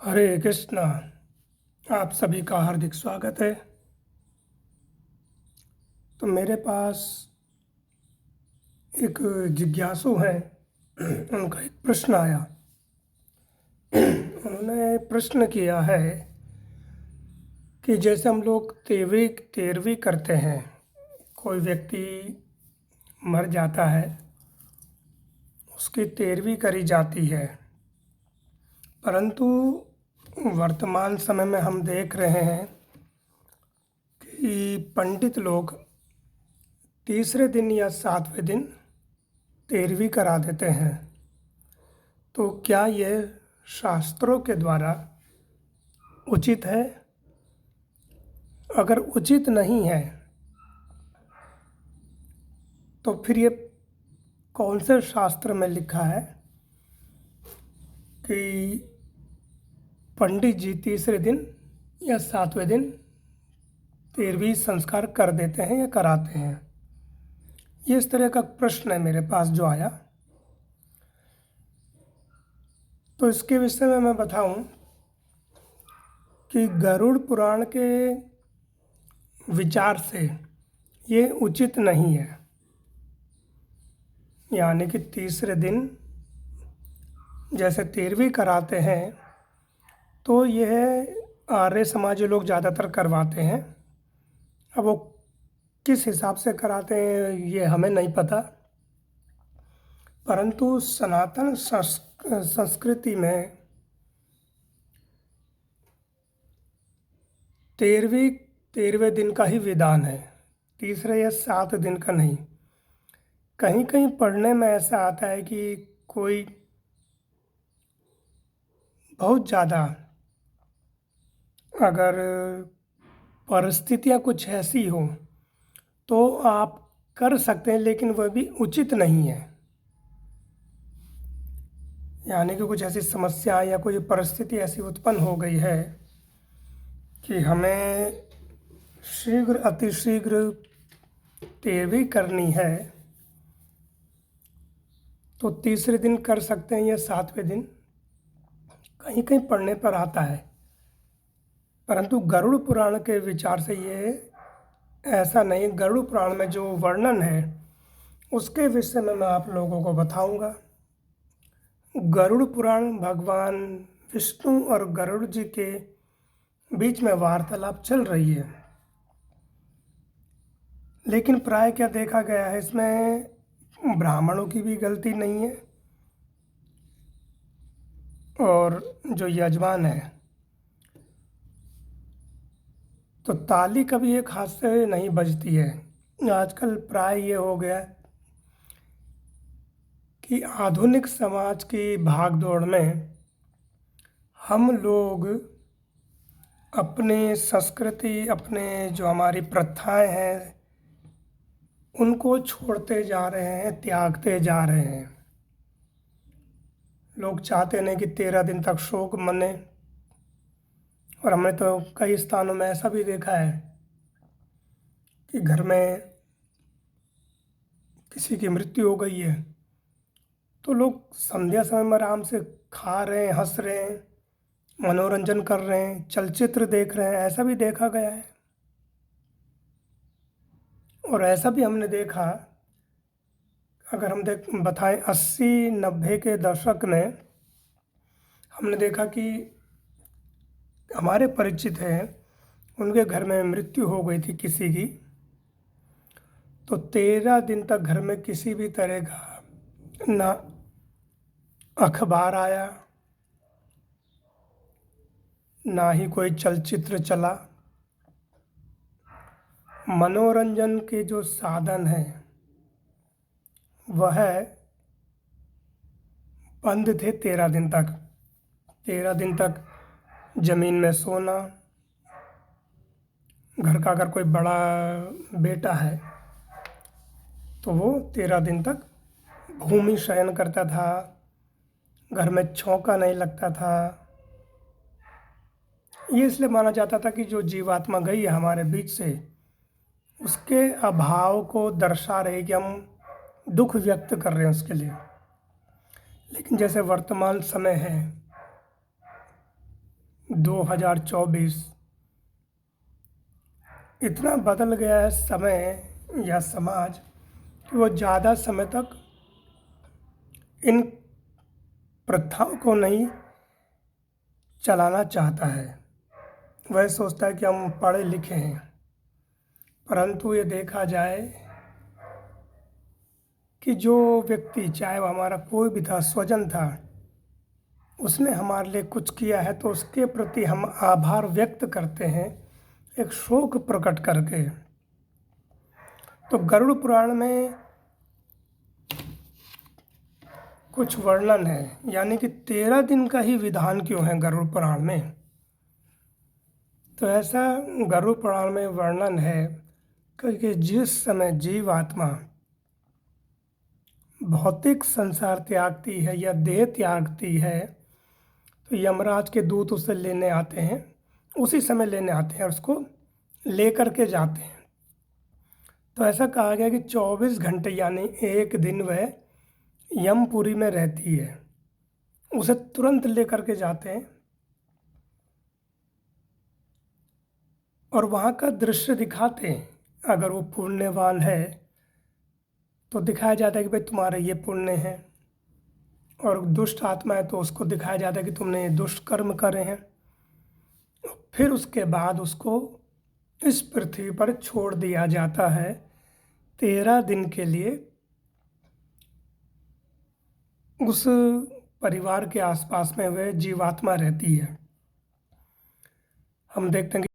हरे कृष्णा। आप सभी का हार्दिक स्वागत है। तो मेरे पास एक जिज्ञासु हैं। उनका एक प्रश्न आया। उन्होंने प्रश्न किया है कि जैसे हम लोग तेरहवीं तेरहवीं करते हैं, कोई व्यक्ति मर जाता है, उसकी तेरहवीं करी जाती है, परंतु वर्तमान समय में हम देख रहे हैं कि पंडित लोग तीसरे दिन या सातवें दिन तेरहवीं करा देते हैं। तो क्या यह शास्त्रों के द्वारा उचित है? अगर उचित नहीं है तो फिर ये कौन से शास्त्र में लिखा है कि पंडित जी तीसरे दिन या सातवें दिन तेरहवीं संस्कार कर देते हैं या कराते हैं? ये इस तरह का प्रश्न है मेरे पास जो आया। तो इसके विषय में मैं बताऊं कि गरुड़ पुराण के विचार से ये उचित नहीं है। यानी कि तीसरे दिन जैसे तेरहवीं कराते हैं तो यह आर्य समाजी लोग ज़्यादातर करवाते हैं। अब वो किस हिसाब से कराते हैं ये हमें नहीं पता, परंतु सनातन संस्कृति में तेरहवें दिन का ही विधान है, तीसरे या सात दिन का नहीं। कहीं कहीं पढ़ने में ऐसा आता है कि कोई बहुत ज़्यादा अगर परिस्थितियाँ कुछ ऐसी हो तो आप कर सकते हैं, लेकिन वह भी उचित नहीं है। यानी कि कुछ ऐसी समस्या या कोई परिस्थिति ऐसी उत्पन्न हो गई है कि हमें शीघ्र अतिशीघ्र तेरहवीं करनी है, तो तीसरे दिन कर सकते हैं या सातवें दिन, कहीं कहीं पढ़ने पर आता है। परंतु गरुड़ पुराण के विचार से ये ऐसा नहीं। गरुड़ पुराण में जो वर्णन है उसके विषय में मैं आप लोगों को बताऊंगा। गरुड़ पुराण भगवान विष्णु और गरुड़ जी के बीच में वार्तालाप चल रही है, लेकिन प्राय क्या देखा गया है, इसमें ब्राह्मणों की भी गलती नहीं है और जो यजमान है, तो ताली कभी एक हाथ से नहीं बजती है। आजकल प्राय ये हो गया कि आधुनिक समाज की भागदौड़ में हम लोग अपने संस्कृति, अपने जो हमारी प्रथाएं हैं, उनको छोड़ते जा रहे हैं, त्यागते जा रहे हैं। लोग चाहते नहीं कि 13 दिन तक शोक मने। और हमने तो कई स्थानों में ऐसा भी देखा है कि घर में किसी की मृत्यु हो गई है तो लोग संध्या समय में आराम से खा रहे हैं, हंस रहे हैं, मनोरंजन कर रहे हैं, चलचित्र देख रहे हैं। ऐसा भी देखा गया है। और ऐसा भी हमने देखा, अगर हम बताएं 80-90 के दशक में हमने देखा कि हमारे परिचित हैं, उनके घर में मृत्यु हो गई थी किसी की, तो 13 दिन तक घर में किसी भी तरह का ना अखबार आया, ना ही कोई चलचित्र चला। मनोरंजन के जो साधन हैं वह बंद थे 13 दिन तक। 13 दिन तक जमीन में सोना, घर का अगर कोई बड़ा बेटा है तो वो 13 दिन तक भूमि शयन करता था, घर में छौंका नहीं लगता था। ये इसलिए माना जाता था कि जो जीवात्मा गई है हमारे बीच से, उसके अभाव को दर्शा रहे कि हम दुख व्यक्त कर रहे हैं उसके लिए। लेकिन जैसे वर्तमान समय है 2024 इतना बदल गया है समय या समाज कि वो ज़्यादा समय तक इन प्रथाओं को नहीं चलाना चाहता है। वह सोचता है कि हम पढ़े लिखे हैं, परंतु ये देखा जाए कि जो व्यक्ति, चाहे वो हमारा कोई भी था, स्वजन था, उसने हमारे लिए कुछ किया है तो उसके प्रति हम आभार व्यक्त करते हैं, एक शोक प्रकट करके। तो गरुड़ पुराण में कुछ वर्णन है, यानी कि 13 दिन का ही विधान क्यों है गरुड़ पुराण में। तो ऐसा गरुड़ पुराण में वर्णन है कि जिस समय जीवात्मा भौतिक संसार त्यागती है या देह त्यागती है, तो यमराज के दूत उसे लेने आते हैं, उसी समय लेने आते हैं और उसको लेकर के जाते हैं। तो ऐसा कहा गया कि 24 घंटे यानी एक दिन वह यमपुरी में रहती है, उसे तुरंत लेकर के जाते हैं और वहाँ का दृश्य दिखाते हैं। अगर वो पुण्यवान है तो दिखाया जाता है कि भाई तुम्हारे ये पुण्य है, और दुष्ट आत्मा है तो उसको दिखाया जाता है कि तुमने ये दुष्ट कर्म करे हैं। फिर उसके बाद उसको इस पृथ्वी पर छोड़ दिया जाता है 13 दिन के लिए। उस परिवार के आसपास में वह जीवात्मा रहती है। हम देखते हैं कि